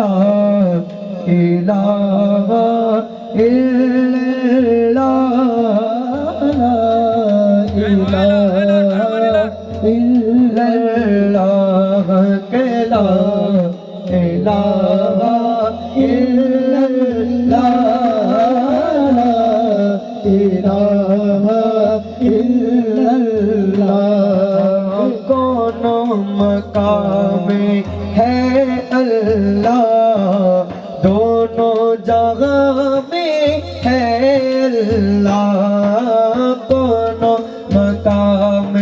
ला इलाहा इल्लल्लाह ला इलाहा इल्लल्लाह के ला इलाहा इल्लल्लाह ला इलाहा इल्लल्लाह कोनो मकाम है अल्लाह दोनों जगह में है अल्लाह कोनो मकाम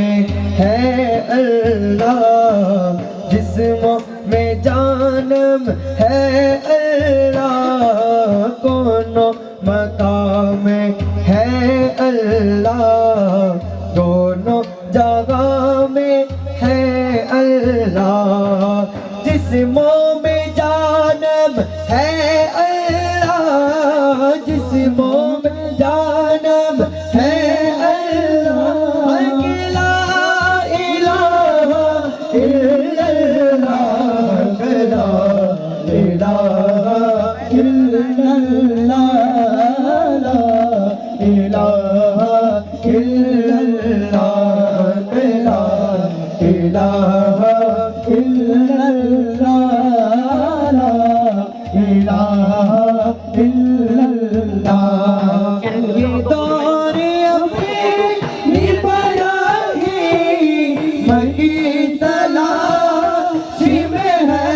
है अल्लाह जिस्मों में जानम है अल्लाह कोनो मकाम है अल्लाह दोनों जगह में है अल्लाह जिस्मों में जानम है अल्लाह जिस्मों में जानम है अल्लाह ला इलाहा इल्लल्लाह ला इलाहा इल्लल्लाह ला इलाहा इल्लल्लाह ला इलाहा इल्लल्लाह ला इलाहा इल्लल्लाह ये दौरे अपनी पराही मकी तलाश में है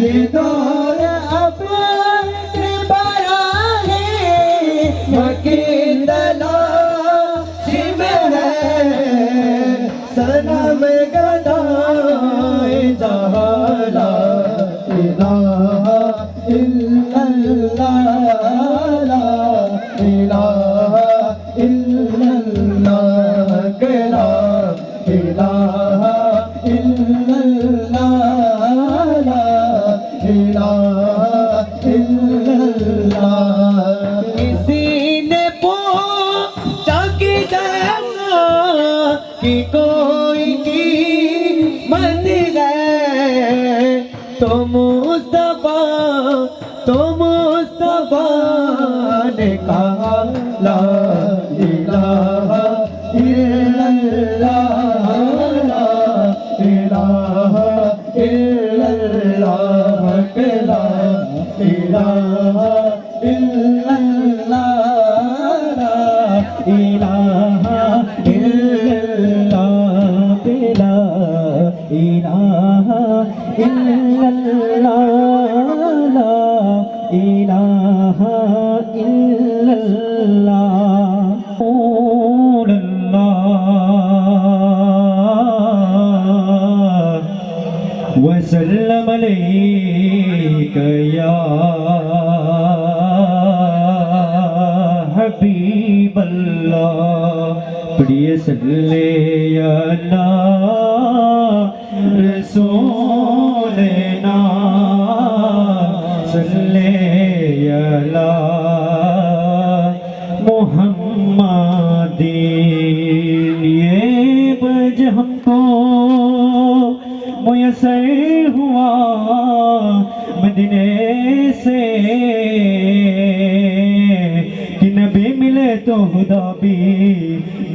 ये दौरे अपनी पराही मकी तलाश में है सनम गदाए जहाला इलाहा इल्लल्लाह ला इलाहा इल्लल्लाह के ला इलाहा इल्लल्लाह ला इलाहा इल्लल्लाह किसी ने पूछा कि जाना कि कोई कीमत है तो मुस्तफा ने कहा ला इलाहा इल्लल्लाह ला इलाहा इल्लल्लाह के ला इलाहा इल्लल्लाह ला इलाहा इल्लल्लाह के ला इलाहा इल्लल्लाह ला इलाहा इल्लल्लाह वसल्लम अलैका या हबीबल्लाह पढ़िए सल्ले अला रसूलना सल्ले अला मुहम्मदीन ये बज हमको मुयस्सर हुआ मदीने से कि नबी मिले तो खुदा भी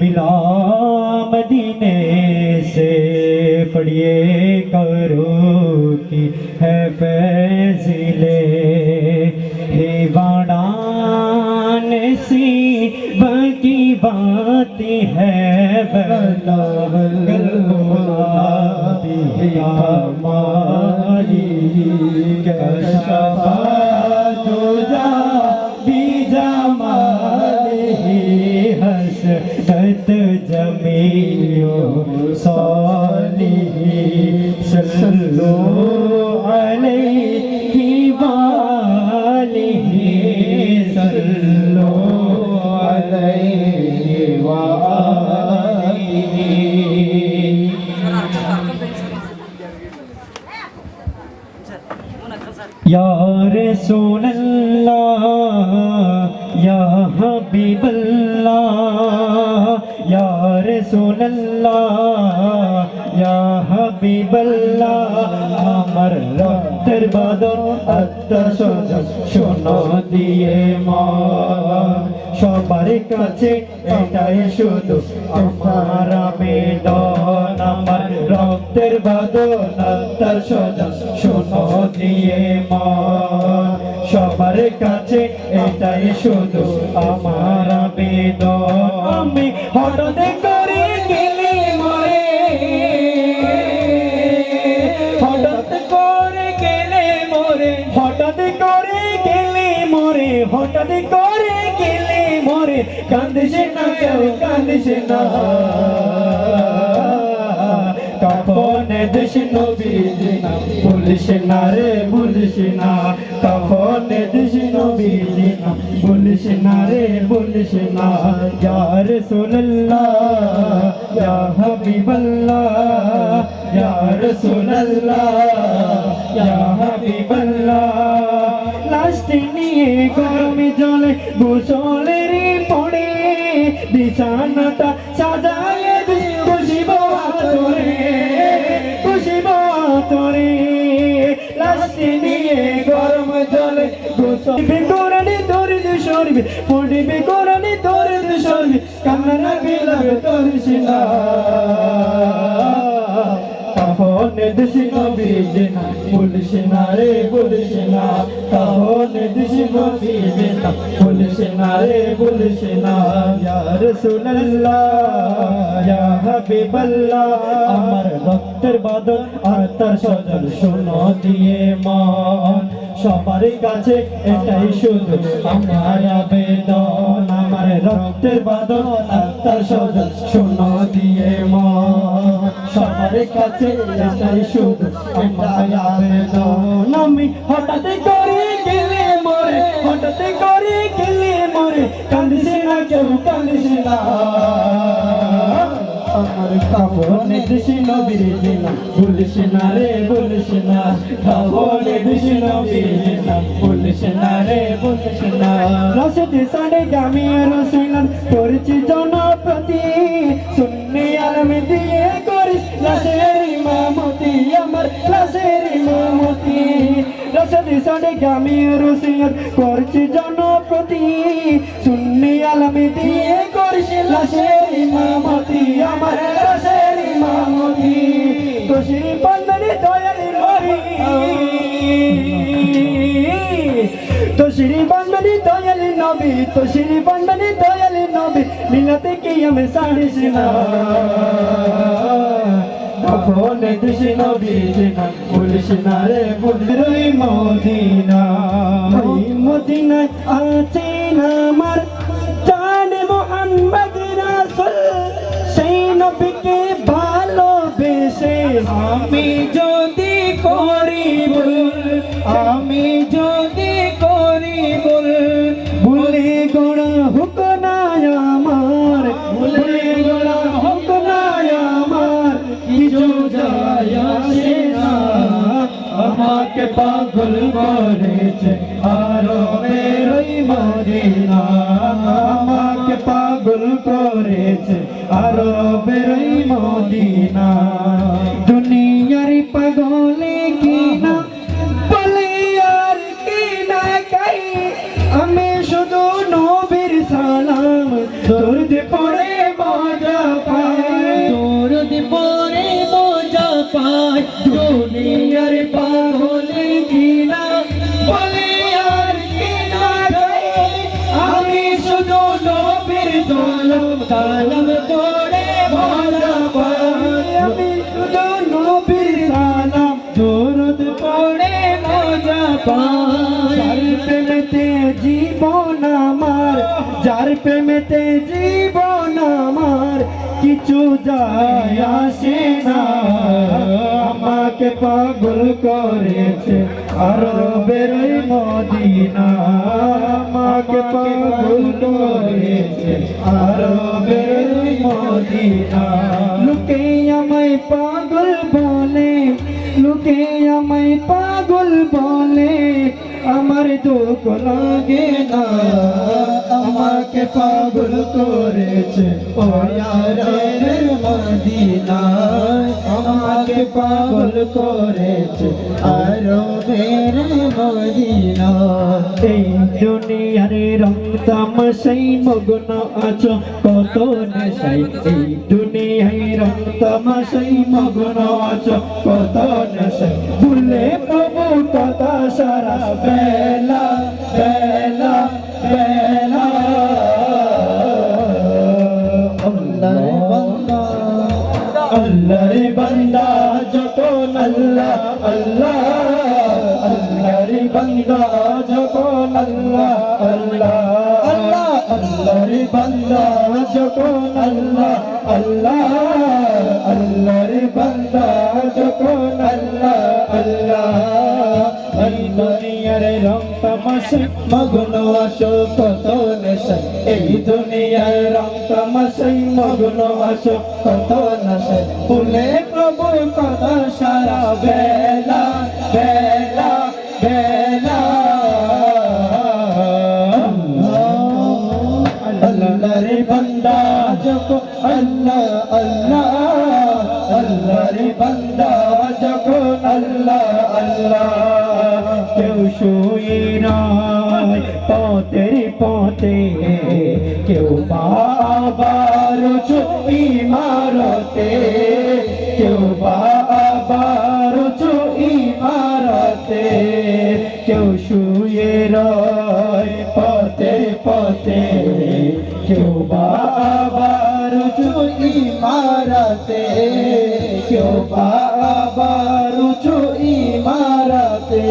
मिला मदीने से पढ़िए करो की है फैज़िले हिवाड़ान सी बाकी बात है बला हमारी कशफा तुझा बीजा माली हसरत जमीयो साली सल्लो अलैहि वालिहि सल्लो अलैहि वालिहि या रसूल अल्लाह या हबीब अल्लाह या रसूल अल्लाह ইয়া হাবিবাল্লাহ আমার রক্তের বদন আত্মা সজা শোনো দিয়ে মন সবার কাছে এটাই শুধু আমার আবেদন আমার রক্তের বদন আত্মা সজা শোনো দিয়ে মন সবার কাছে এটাই শুধু আমার আবেদন আমি হঠাৎ করে গেলে মরে হঠাৎ করে গেলে মরে হঠাৎ করে গেলে মরে হঠাৎ করে গেলে মরে কান্দিস না কেউ কান্দিস না কাফনে দেশ নবীজি না বলিস না রে বলিস না কাফনে দেশ নবীজি না বলিস না রে বলিস না ইয়া রাসূলুল্লাহ ইয়া হাবিবাল্লাহ ইয়া রাসূলুল্লাহ ইয়া হাবিবাল্লাহ লাশটি নিয়ে গরমে জলে গোসলের পড়ে বিছানাটা সাজায়ে খুশিব তোরে খুশিব তোরে লাশটি নিয়ে গরম জলে গোসল কোরআনে দরুদ শরীফ পড়বে কোরআনে দরুদ শরীফ কান্না লাগবে তোর সিনা কাফনে দেশ নবীজি না বলিস না রে বলিস না কাফনে দেশ নবীজি না বলিস না রে বলিস না ইয়া রাসূলুল্লাহ ইয়া হাবিবাল্লাহ আমার রক্তের বদন আর তার সজল শোনো দিয়ে মন সবার কাছে এটাই শুধু আমার আবেদন আমার রক্তের বদন আর তার সজল শোনো দিয়ে মন সবার কাছে এটাই শুধু আমার আবেদন আমি হঠাৎ করে গেলে মরে হঠাৎ করে গেলে মরে কান্দিস না কেউ কান্দিস না আমার কাফনে দেশ নবীজি না বলিস না রে বলিস না কাফনে দেশ নবীজি না বলিস না রে বলিস না রাশিদ সাড়ে গামি রসুলান করেছি জনপ্রতি সুন্নি আলম দিয়ে করিস লাশের ইমামতি আমার লাশের ইমামতি রাশিদ সাড়ে গামি রসুলান করেছি জনপ্রতি সুন্নি আলম দিয়ে করিস লাশের ইমামতি আমার লাশের ইমামতি তোষির বন্দনে দয়াল নবী তোষির বন্দনে দয়াল নবী তোষির বন্দনে দয়াল নবী মিলাতে কি আমি সাড়িস না কাফনে দেশ নবীজি না বলিস না রে বলিরই মদিনা ওই মদিনায় আছেন আমার জান মুহাম্মদ রাসূল সেই নবীকে ভালোবেসে আমি যদি করি ভুল আমি যদি করি ভুল ভুলে গোড়া হুক না আমার ভুলে গোড়া হুক না আমার কিছু যায় আসে না আমাকে পাগল করেছে আরো বেরোই মদিনা আমাকে পাগল করেছে আরো বেরোই মদিনা দুনিয়ার পাগলে কিনা বলে আর কিনা কাই আমি শুধু নবীর সালাম দরুদ পড়ে মজা পাই দরুদ পড়ে মজা পাই দুনিয়ার পাগলে কিনা বলে আর কিনা কাই আমি শুধু নবীর সালাম পড়ে মজা পাই আমি শুধু নবীর সালাম দরুদ পড়ে মজা পাই যার প্রেমেতে জীবন আমার যার প্রেমেতে জীবন আমার কিছু যায় আসে না আমাকে পাগল করেছে আরো বেরোই মদিনা আমাকে পাগল করেছে আরো বেরোই মদিনা লোকে আমায় পাগল বলে লোকে আমায় পাগল বলে আমার দুঃখ লাগে না আমাকে পাগল করেছে ও ইয়ারে মদিনা আমাকে পাগল করেছে আরবের মদিনা এই দুনিয়ার রং তামাশাই মগ্ন আছো কত নেশাই এই দুনিয়ার রং তামাশাই মগ্ন আছো কত নেশাই ভুলে প্রভু কথা সারা বেলা বেলা বেলা আল্লাহর বান্দা যখন আল্লাহ আল্লাহ আল্লাহর বান্দা যখন আল্লাহ আল্লাহ আল্লাহ আল্লাহর বান্দা যখন আল্লাহ আল্লাহ আল্লাহর বান্দা যখন আল্লাহ আল্লাহ এই দুনিয়ার রং তামাশায় মগ্ন আছো কত নেশায় এই দুনিয়ার রং তামাশায় মগ্ন আছো কত নেশায় ভুলে প্রভু কথা সারা বেলা বেলা বেলা আল্লাহর বান্দা যখন আল্লাহ আল্লাহ আল্লাহর বান্দা যখন আল্লাহ আল্লাহ কেউ শুয়ে রায় পথের পথে কেউ বাবার ইমারতে কেউ বাবার ইমারতে কেউ শুয়ে রায় পথের পথে কেউ বাবার ইমারতে কেউ বাবার ইমারতে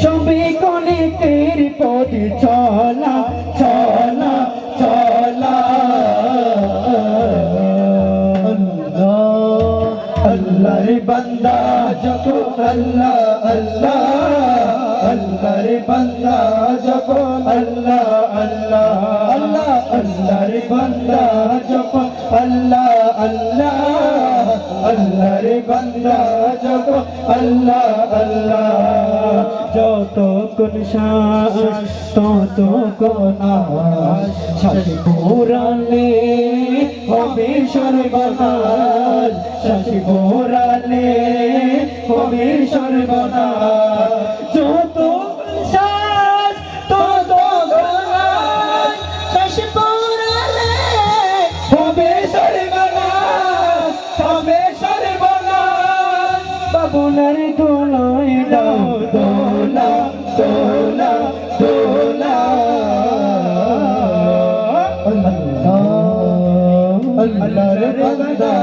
সবে কলিতের পথ চলা চলা চলা আল্লাহর বান্দা যখন আল্লাহ আল্লাহ আল্লাহর বান্দা যখন আল্লাহ আল্লাহ আল্লাহ আল্লাহর বান্দা যখন আল্লাহ আল্লাহ আল্লাহর বান্দা যখন আল্লাহ আল্লাহ যত কোন শ্বাস তত কোন আশ শ্বাস পুরালে হবে সর্বনাশ শ্বাস পুরালে হবে সর্বনাশ যত শ্বাস তত গোনাশ শ্বাস পুরালে হবে সর্বনাশ হবে সর্বনাশ বাবুনার দোলায় দাও দোলা দোলা দোলা আল্লাহর বান্দা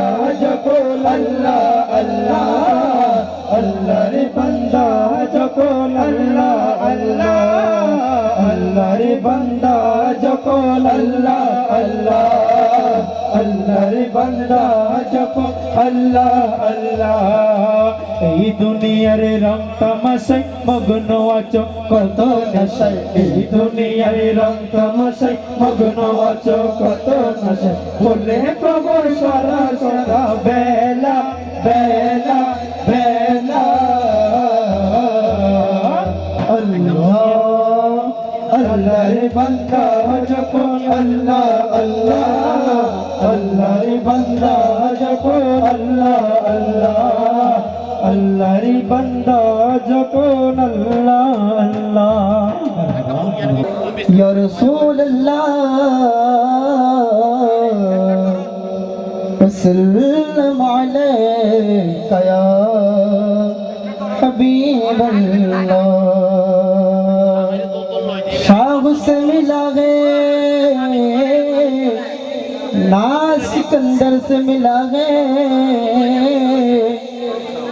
যখন আল্লাহ আল্লাহ আল্লাহর বান্দা যখন আল্লাহ আল্লাহ আল্লাহর বান্দা যখন আল্লাহ আল্লাহ আল্লাহর বান্দা যখন আল্লাহ আল্লাহ এই দুনিয়ার রং তামাশায় মগ্ন আছো কত নেশায় এই দুনিয়ার রং তামাশায় মগ্ন আছো কত নেশায় বলে প্রভু সারা সারা বেলা বেলা বেলা আল্লাহ আল্লাহর বান্দা যখন আল্লাহ আল্লাহ আল্লাহর বান্দা যখন আল্লাহ আল্লাহ আল্লাহর বান্দা যখন আল্লাহ আল্লাহ ইয়া রাসূলুল্লাহ সাল্লাল্লাহু আলাইকা ইয়া হাবিবাল্লাহ शाह से मिला है ना सिकंदर से मिला है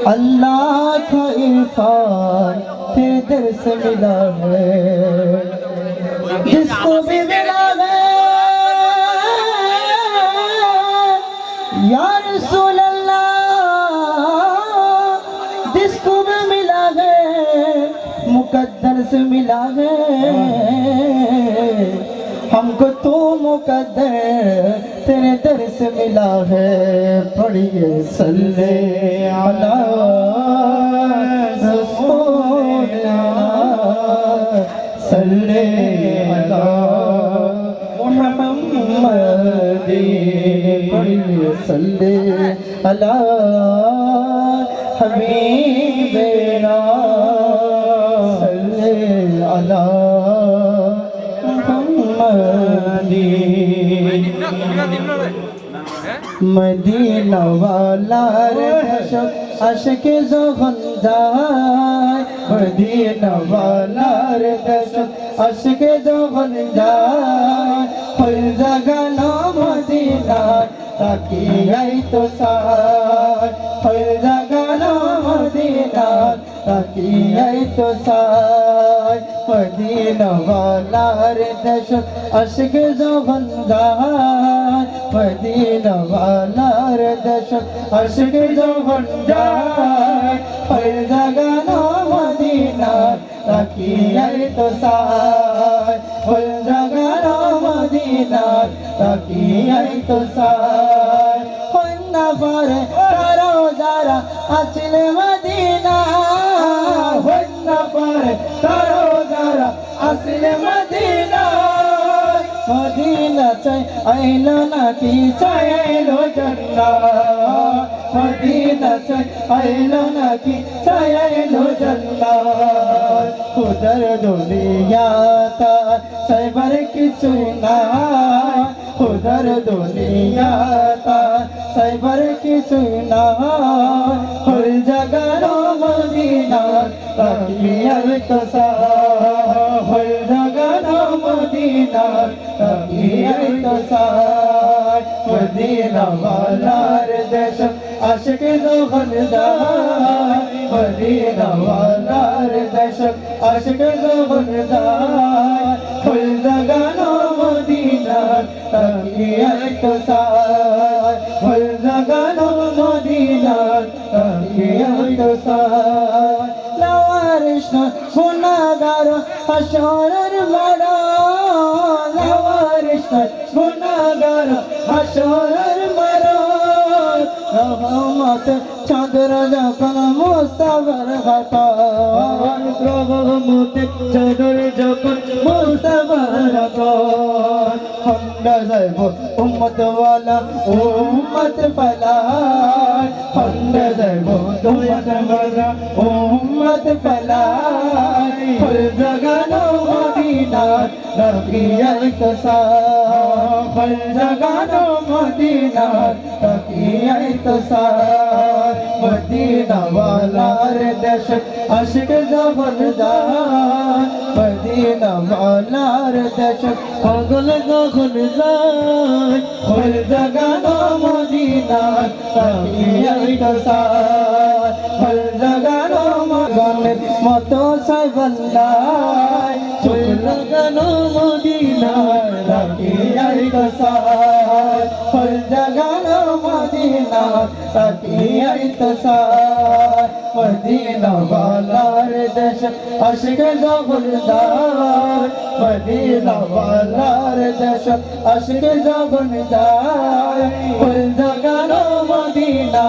अल्लाह का इरफान तेरे दर से मिला है जिसको भी मिला है या रसूल अल्लाह जिसको भी मिला है मुकद्दर से मिला है हमको तो मुकद्दर तेरे दर से मिला है पढ़िए सल्ले अला रसूलना सल्ले अला আলা হাবিবিনা সাল্লি আলা মদিনা ওয়ালার দেশত আশিকে যখন যায় মদিনা ওয়ালার দেশত আশিকে যখন যায় হল জাগানো মদিনা তাকিয়াই তো সার হল জাগানো মদিনা তাকিয়াই তো সার মদিনা ওয়ালার দেশত আশিকে যখন যায় মদিনা ওয়ালার দেশত আশিকে যখন যায় হল জাগানো মদিনা তাকিয়াই তো সার হল জাগানো মদিনা তাকিয়াই তো সার হন্না পারে তারা যারা আছিল মদিনা হন্না পারে তারা যারা আছিল মদিনা মদিনা চাই আইলো নাকি চাই আইলো জান্নাত মদিনা চাই আইলো নাকি চাই আইলো জান্নাত খুদার দুনিয়া তা সাইবার কিছু না খুদার দুনিয়া তা সাইবার কিছু না হল জাগানো মদিনা তাকিয়ার তো সার হল জাগানো মদিনা তাকিয়ার তো সার মদিনা ওয়ালার দেশ আশিক যখন যায় মদিনা ওয়ালার দেশ আশিক যখন যায় হল জাগানো মদিনা তাকিয়ার তো সার হল জাগানো মদিনা তাকিয়ার তো সার লাওয়ারিশ গুনাহগার হাসরের মারা লাওয়ারিশ গুনাহগার হাসরের মারা রহমত চাঁদের যখন মুস্তাফার খাতা রহমত চাঁদের যখন মুস্তাফার খাতা হন্ডা যাইব উম্মত ওয়ালা উম্মত ফলায় হন্ডা যাইব উম্মত ওয়ালা উম্মত ফলায় হল জাগানো মদিনা তাকিয়ার তো সার হল জাগানো মদিনা তাকিয়ার তো সার মদিনা ওয়ালার দেশ আশিক যখন যায় মদিনা ওয়ালার দেশ পাগল যখন যায় হল জাগানো মদিনা তাকিয়ার তো সার হল জাগানো গানের মতো সাইবাল্লাই চোখ লাগানো মদিনা তাকিয়ার তো সার হল জাগানো মদিনা তাকিয়ার তো সার মদিনা ওয়ালার দেশ আশিক যখন যায় মদিনা ওয়ালার দেশ আশিক যখন যায় হল জাগানো মদিনা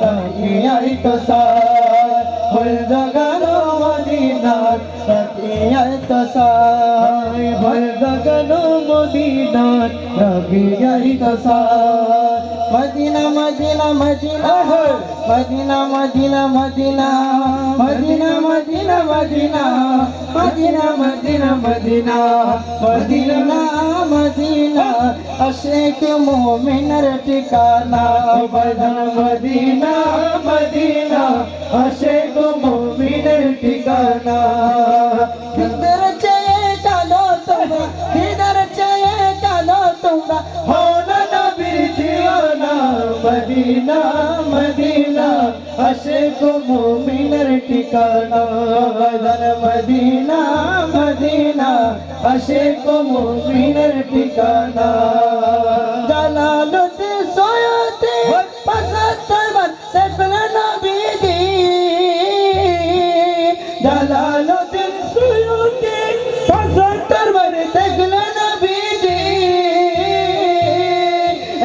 তাকিয়ার তো সার হল জাগানো মদিনা তাকিয়ার তো সার হল জাগানো মদিনা তাকিয়ার তো সার Medina Medina Medina Medina Medina Medina Medina Medina Medina Medina Medina Medina Medina Medina আশিক মুমিনের ঠিকানা মদিনা মদিনা আশিক মুমিনের ঠিকানা দিদার চেয়ে কালো তোমরা দিদার চেয়ে কালো তোমরা হো না নবীর দিওয়ানা মদিনা মদিনা আশিক মুমিনের ঠিকানা মদিনা মদিনা আশিক মুমিনের ঠিকানা জালালুদ্দিন সৈয়দী ৭৫ বার দেখলেন নবীজি জালালুদ্দিন সৈয়দী ৭৫ বার দেখলেন নবীজি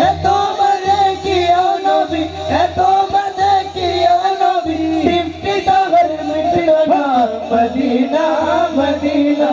এত বারে কিয়া নবী এত বারে কিয়া নবী তৃপ্তি তাহার মিটল না মদিনা মদিনা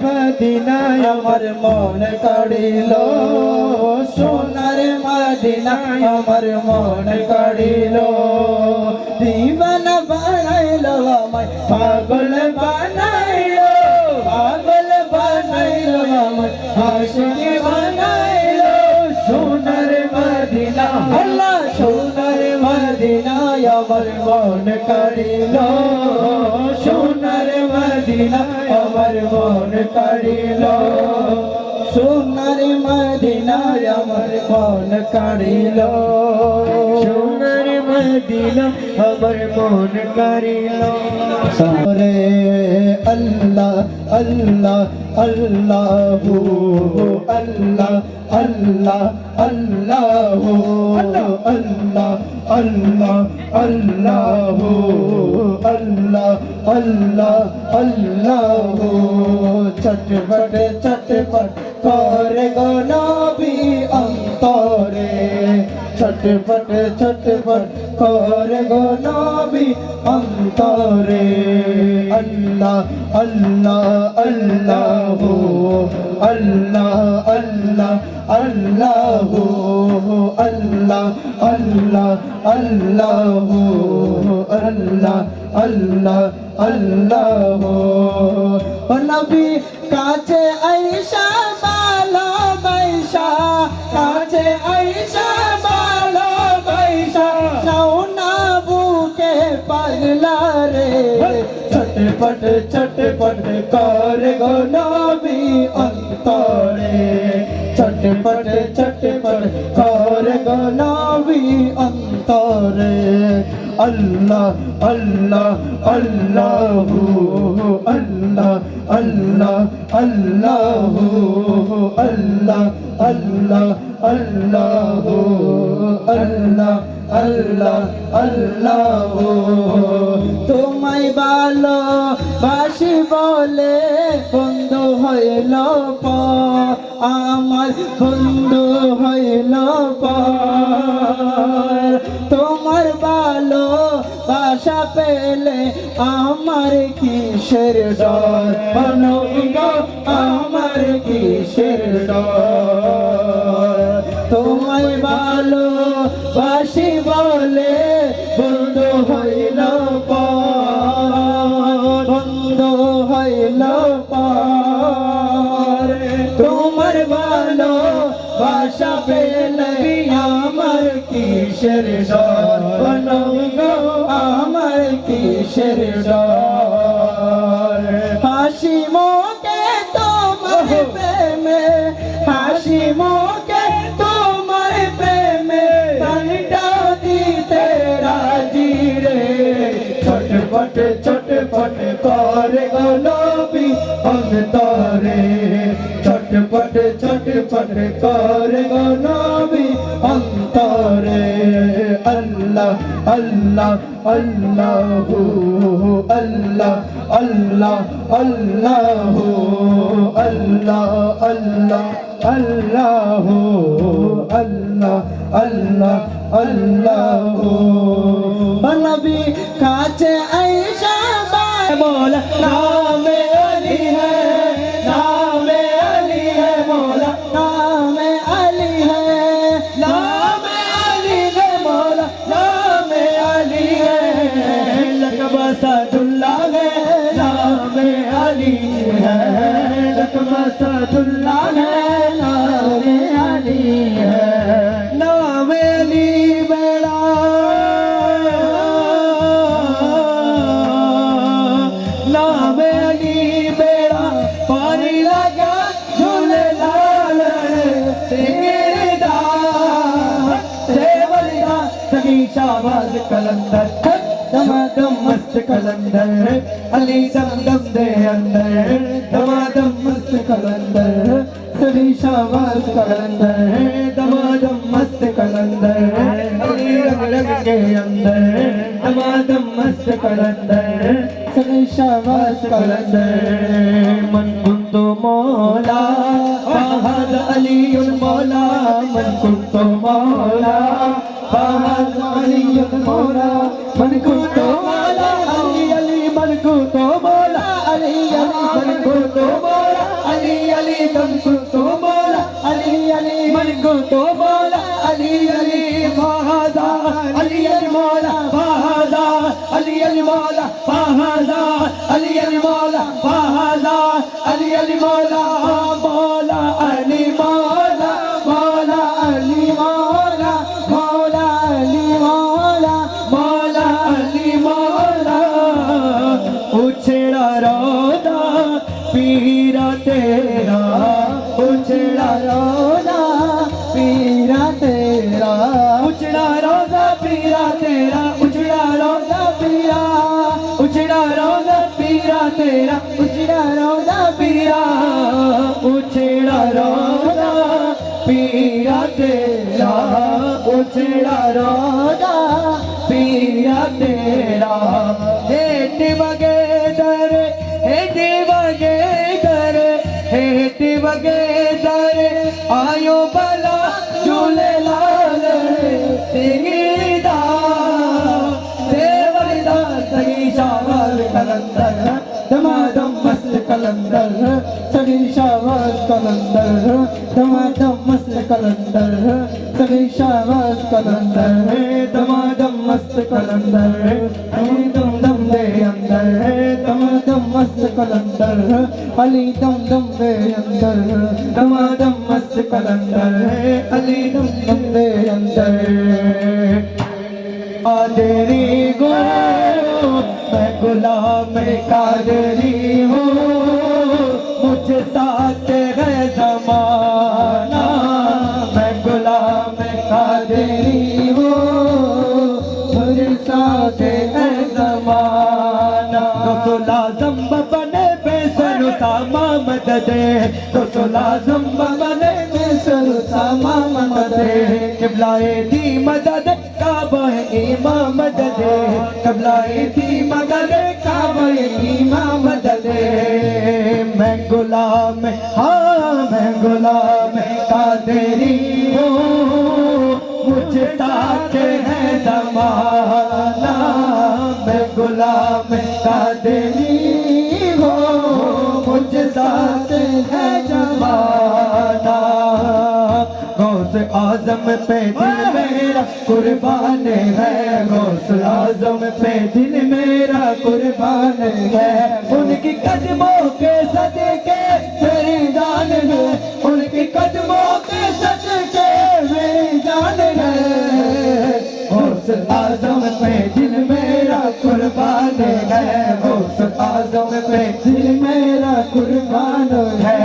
মদিনায় আমার মন কাড়িল সোনার মদিনা আমার মন কাড়িল দিবানা বানাইলো আমায় পাগল বানাইলো আমায় আশিক বানাইলো সোনার মদিনা আল্লাহ সোনার মদিনা আমার মন কাড়িল সোনার মদিনা আমার মন কাড়িল সোনার মদিনা আমার মন কাড়িল সোনার মদিনা আমার মন কাড়িল সারে আল্লাহ আল্লাহ আল্লাহু আল্লাহ আল্লাহ আল্লাহু আল্লাহ আল্লাহ আল্লাহু আল্লাহ আল্লাহ আল্লাহু চটপট চটপট করে গো নবী অন্তরে চটপট চটপট করে গো নবী অন্তরে আল্লাহ আল্লাহ আল্লাহু আল্লাহ আল্লাহ আল্লাহু আল্লাহ আল্লাহ আল্লাহু আল্লাহ আল্লাহ আল্লাহু নবী কাছে আয়েশা ভালোবাসা কাছে আয়েশা ভালোবাসা নাওনা বুকে পাগলা রে চটপট চটপট করে গো নবী অন্তরে চটপট চটপট করে গো নবী অন্তরে আল্লাহ আল্লাহ আল্লাহু আল্লাহ আল্লাহ আল্লাহু আল্লাহ আল্লাহ আল্লাহু আল্লাহ আল্লাহ আল্লাহু তোমায় ভালোবাসি বলে বন্ধু হইল আমার বন্ধু হইল তোমার ভালোবাসা পেলে আমার কিসের ডর আমার কিসের ডর তোমায় ভালোবাসি বলে বন্ধু হইল বন্ধু হইল তোমার ভালোবাসা পেলে আমার কিসের ডর আমার কিসের ডর হাসি মুখে তোমার প্রেমে হাসি মুখে তোমার প্রেমে প্রাণটা দিতে রাজি রে ছটপট ছটপট করে গো নবী অন্তরে ছটপট ছটপট করে গো নবী অন্তরে আল্লাহ আল্লাহ আল্লাহু আল্লাহ আল্লাহ আল্লাহু আল্লাহ আল্লাহ আল্লাহু আল্লাহ আল্লাহ আল্লাহু নবী কাছে আয়েশা মৌলা নামে আলী হ্যায় নামে আলী হ্যায় মৌলা নামে আলী হ্যায় নামে আলী है मौला नामे अली है लक़ब असदुल्लाह है नामे अली है लक़ब असदुल्लाह है नामे अली है नामे अली बेड़ा नामे अली बेड़ा पानी लगा झूले लाल सिंगड़ा शाबाज कलंदर दमादम मस्त कलंदर अली दम दम दे अंदर दमादम मस्त कलंदर सभी शाबाज कलंदर दमादम मस्त कलंदर अली रंग रंग के अंदर दमादम मस्त कलंदर सभी शाबाज कलंदर मन कुंतो मौला फहद अली मौला मन कुंतो मौला फहद अली मौला मन कुंतो मौला अली अली मन कुंतो मौला अली अली मन कुंतो मौला दम को तो बोला अली अली, मन को तो बोला अली अली, बहादा अली अली मौला, बहादा अली अली मौला, बहादा अली अली मौला, बहादा अली अली मौला, मौला अली मौला, मौला अली मौला, मौला अली मौला, मौला अली मौला। उछड़ा रोदा पीरा तेरा, उछड़ा रोदा पीरा तेरा, उछड़ा रोदा पीरा तेरा, उछड़ा रोदा पीरा, उछड़ा रोदा पीरा तेरा, उछड़ा रोदा पीरा, उछड़ा रोदा पीरा तेरा, उछड़ा रोदा पीरा तेरा। हेट बगे दर, हेट बगे दर, हेट बगे दर, आयो बला झूले लाल सिंगीदा, देवरदा सगी शाबाज कलंदर, दमादम मस्त कलंदर, सगी शाबाज कलंदर, दमादम मस्त कलंदर, सगी शाबाज कलंदर, दमादम मस्त कलंदर, अली दम दम दे अंदर, दमादम मस्त कलंदर, अली दम दम दे अंदर, दमादम मस्त कलंदर, अली दम दम दे अंदर। कादरी गो मैं गुलाम कादरी हूँ, मुझ साथ है ज़माना, मैं गुलाम कादरी हूँ, मुझ साथ है ज़माना। रसूल आज़म बने बेसर सामा मदद, रसूल आज़म बने बेसर सामा मदद, किबलाए दी मदद काबा इमाम मदद, किबलाए दी मदद काबा इमाम मदद। मैं गुलाम, हाँ मैं गुलाम कादरी हूँ, मुझ साथ है ज़माना, मैं गुलाम कादरी हूँ, मुझ साथ है ज़माना। गौस आज़म पे दिल मेरा कुर्बान है, गौस आज़म पे दिल मेरा कुर्बान है, उनकी कदमों के सदके मेरी जान है, उनकी कदमों के सदके मेरी जान है। गौस आज़म पे दिल मेरा कुर्बान है, गौस आज़म पे दिल मेरा कुर्बान है।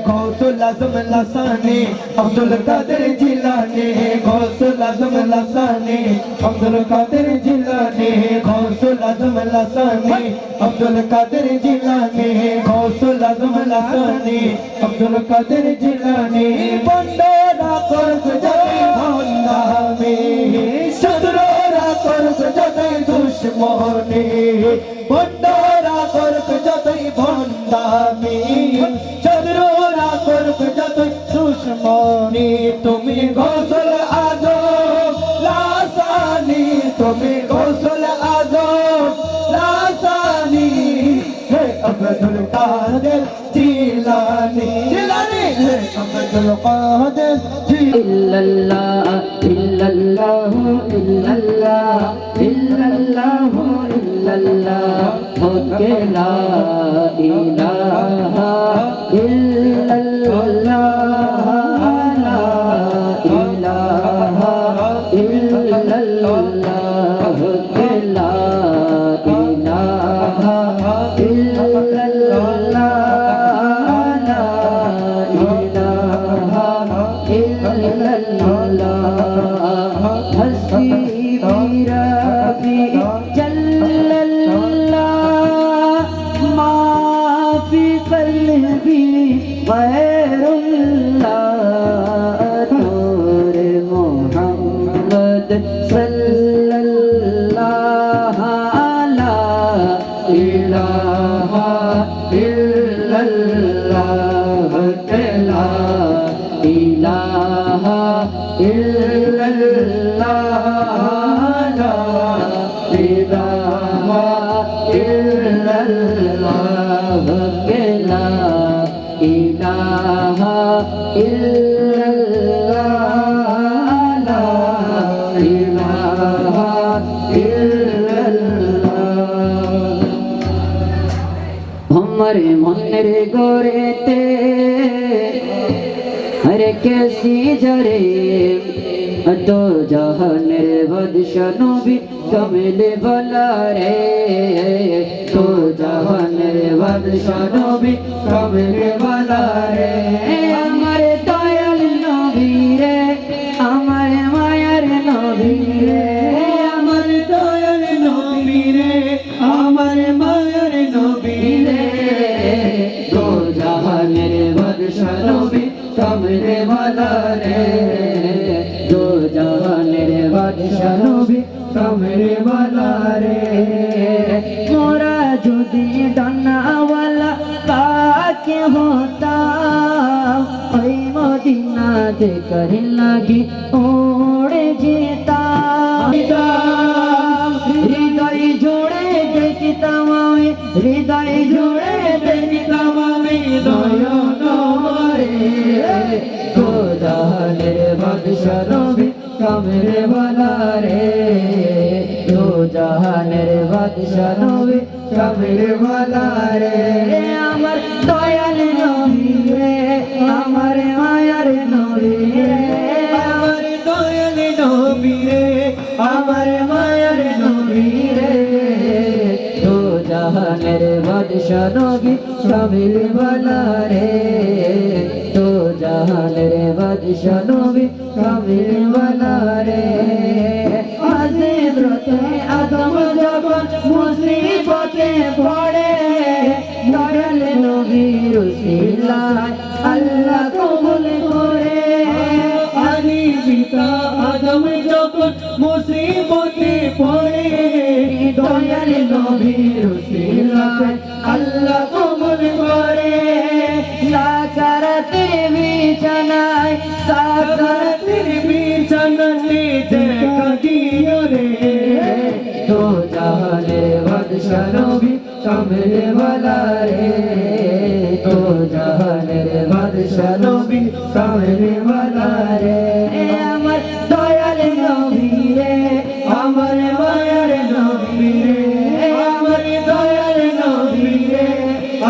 गौसुल आज़म लसानी अब्दुल कादिर जिलानी, गौसुल आज़म लसानी अब्दुल कादिर जिलानी, गौसुल आज़म लसानी अब्दुल कादिर जिलानी, गौसुल आज़म लसानी अब्दुल कादिर जिलानी। बंडोरा कुर्ब जबी भंडामी, शत्रुरा कुर्ब जबी दुश्मनी, बंडोरा कुर्ब जबी भंडामी, शत्रुरा कुर्ब जबी दुश्मनी। तुम्हें गौसल आज़म लासानी, तुम्हें गौसल आज़म लासानी, है अब्दुल कादिर जिलानी, जिलानी है अब्दुल कादिर जिलानी। इल्लल्लाह इल्लल्लाह इल्लल्लाह इल्लल्लाह इल्लल्लाह हो के ला इलाहा इल्लल्लाह ला इलाहा इल्लल्लाह हो के ला इलाहा इल्लल्लाह ला इलाहा इल्लल्लाह। हसी रबी जल्लल्लाह माफी क़ल्बी गैरुल्लाह, नूर मोहम्मद सल्लल्लाहु ला इलाहा इल्लल्लाह, ला इलाहा इल्लल्लाह, ला इलाहा इल्लल्लाह, ला इलाहा আমার মনের গড়েতে হরে কেসি জরে তো জাহানের বাদশা নবী কমলে বলা রে তো জাহানের বাদশা নবী কমলে বলা রে আমার দয়াল নবী রে আমার মায়ার নবী রে আমার দয়াল নবী রে আমার মায়ের নবী রে তো জাহানের বাদশা নবী কমলে বলা রে তো জাহানের বাদশা নবী কমলে বলা রে মোরা যদি ডানাওয়ালা কাকে হতাম ওই মদিনা দেখর লাগি ওড়ে যেতাম হৃদয় জোড়ে দেখতাম আমি হৃদয় জোড়ে দেখতাম আমি নয়ন ভরে তো জাহানের বাদশা নবী কমলে বলা রে তো জাহানের বাদশা নবী কমলে বলা রে আমার দয়াল নবী রে আমার মায়ার নবী রে আমার দয়াল নবী রে আমার মায়ের নবী রে তো জাহানের বাদশা নবী কমলে বলা রে তো জাহানের বাদশা নবী কমলে বলা রে আজিরতে আদম যখন মুসিবতে পড়ে দয়াল নবীর উসিলায় আল্লাহ কবুল করে আলী পিতা আদম যখন মুসিবতে পড়ে দয়াল নবীর উসিলায় আল্লাহ কবুল করে সাকারাতের বিছানায় সাকারাতের বিছানাতে দেখা দিও রে তো জাহানের বাদশা নবী কমলে বলা রে তো জাহানের বাদশা নবী কমলে বলা রে আমার দয়াল নবী রে আমার মায়ের নবী রে আমার দয়াল নবী রে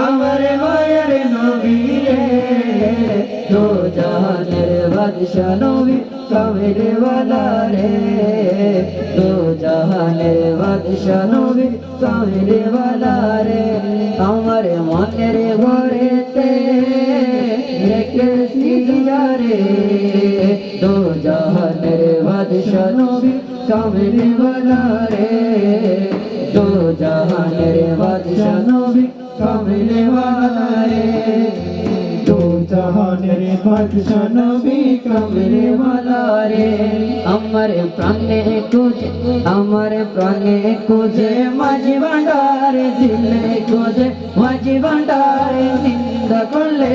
আমার মায়ের নবী রে তো জাহানের বাদশা নবী কমলে বলা রে তো জাহানের বাদশা নবী কমলে বলা রে আমার মনের ঘরেতে রেখেছি রে তো জাহানের বাদশা নবী কমলে বলা রে তো জাহানের বাদশা নবী কমলে বলা রে তো জাহানের বাদশা নবী কমলে বলা রে আমার প্রাণে খুঁজে মাঝি ভান্ডারে দিলে খুঁজে মাঝি ভান্ডারে নিন্দা করলে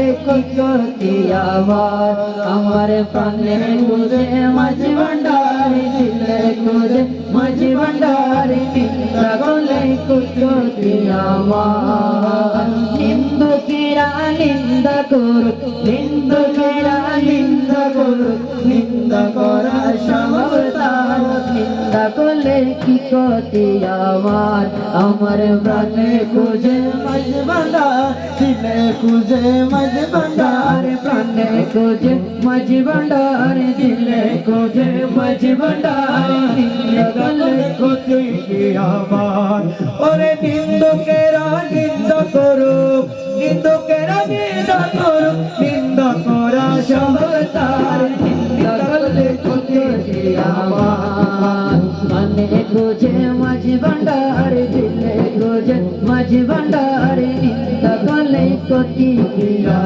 কি আবার আমার প্রাণে খুঁজে মাঝি ভান্ডারে দিলে খুঁজে মাঝি ভান্ডারে নিন্দা করলে কি আমার নিন্দুকেরা নিন্দা করুক নিন্দুকেরা নিন্দা করুক নিন্দা করা স্বভাব তার নিন্দা করলে কি ক্ষতি আমার আমার প্রাণে খুঁজে মাঝ ভান্ডার দিলে খুঁজে মাঝ ভান্ডার প্রাণে খুঁজে মাঝ ভান্ডার দিলে খুঁজে মাঝ ভান্ডার নিন্দা করলে ক্ষতি কি আমার ওরে নিন্দুকেরা নিন্দা করুক নিন্দুকেরা নিন্দা করুক নিন্দা করা সবতার নিন্দা করলে ক্ষতি আমার মানে খুঁজে মাঝ ভান্ডার দিলে খুঁজে মাঝ ভান্ডার নিন্দা করলে ক্ষতি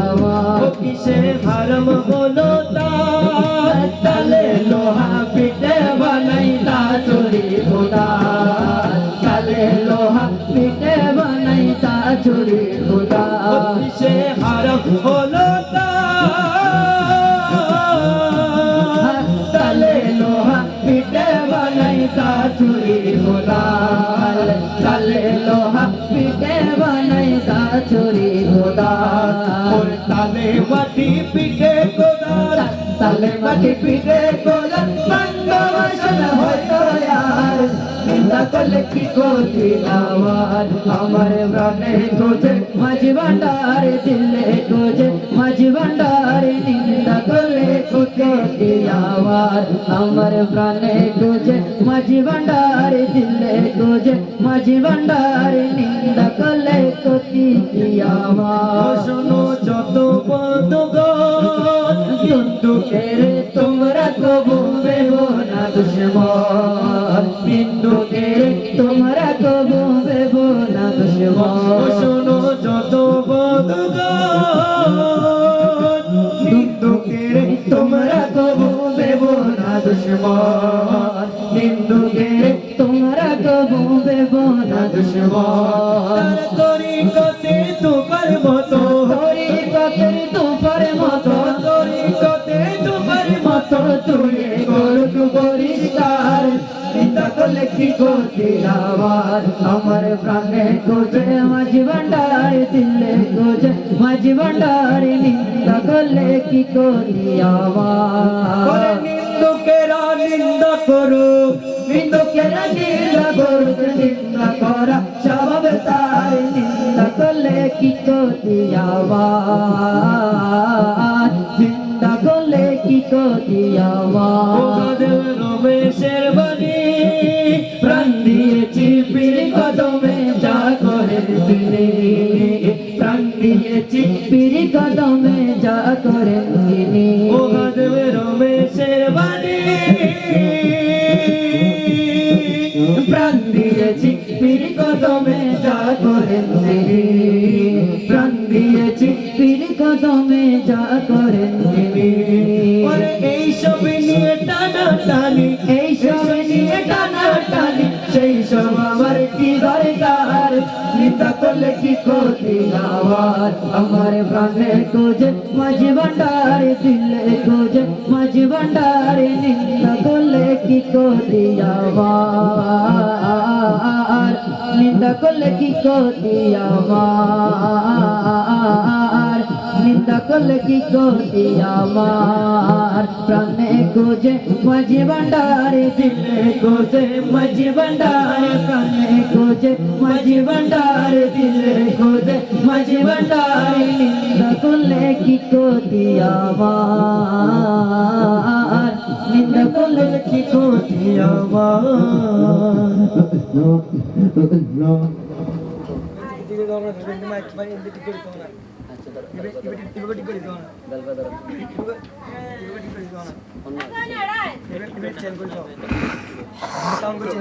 আমার কিসে হারাম হলো তালে লোহা পিঠে বানাইলা চুরি খোদা কালে লোহা পিঠে বানাই তা চুরি খোদা কিসে হারাম হলো তালে লোহা পিঠে বানাই তা চুরি খোদা তালে লোহা পিঠে বানাই তা চুরি খোদা তালে মাটি পিঠে খোদা তালে মাটি পিঠে খোদা বাংলা ভাষা হয়তো আর নিন্দা করলে কি ক্ষতি আমার আমার প্রাণে খোঁজে মাঝি ভান্ডার দিলে খোঁজে মাঝি ভান্ডার নিন্দা করলে ক্ষতি আমার প্রাণে খোঁজে মাঝি ভান্ডার দিলে খোঁজে মাঝি ভান্ডার নিন্দা করলে ক্ষতি আমার শোনো যত বদগান বিন্দুকের তোমরা কবু বেবো না দুশ্মন বিন্দুকের তোমরা কবু বেবো না দুশ্মন শোনো যত বদগান বিন্দুকের তোমরা কবু বেবো না দুশ্মন বিন্দুকের তোমরা কবু বেবো না দুশ্মন তরিকতে তোমার মতো তরিকতের তোমার মতো তরিকতে তোমার মতো তুই করুক পরিষ্কার চিন্তা করলে কি করতে আমার প্রাণে খোঁজে মাঝি ভান্ডার দিলে খোঁজে মাঝি ভান্ডার নিন্দা করলে কি করি আমার নিন্দুকেরা নিন্দা করুক নিন্দুকেরা নিন্দা করুক নিন্দা করা স্বভাব তার নিন্দা করলে কি করি আমার নিন্দা করলে কি করি আমার ওদের রমেশের বাণী প্রাণ দিয়েছি পীর কদমে যা করেন তিনি প্রাণ দিয়েছি পীর কদমে যা করেন তিনি ওদের রমেশের বাণী প্রাণ দিয়েছি পীর কদমে যা করেন তিনি প্রাণ দিয়েছি পীর কদমে যা করেন তিনি এইসব নিয়ে টানা টানি এই সব নিয়ে টানা টানি সেই সব আমার কি দরকার নিন্দা করলে কি ক্ষতি আমার প্রাণে খোঁজে মাঝি ভান্ডার দিলে খোঁজে মাঝি ভান্ডার নিন্দা করলে কি ক্ষতি আমার নিন্দা করলে কি ক্ষতি আমার নিন্দা করলে কি ক্ষতি আমার প্রাণে খোঁজে মাঝি ভান্ডার দিলে খোঁজে মাঝি ভান্ডার প্রাণে খোঁজে মাঝি ভান্ডার দিলে খোঁজে মাঝি ভান্ডার নিন্দা করলে কি ক্ষতি আমার নিন্দা করলে কি ক্ষতি চেঞ্জ করে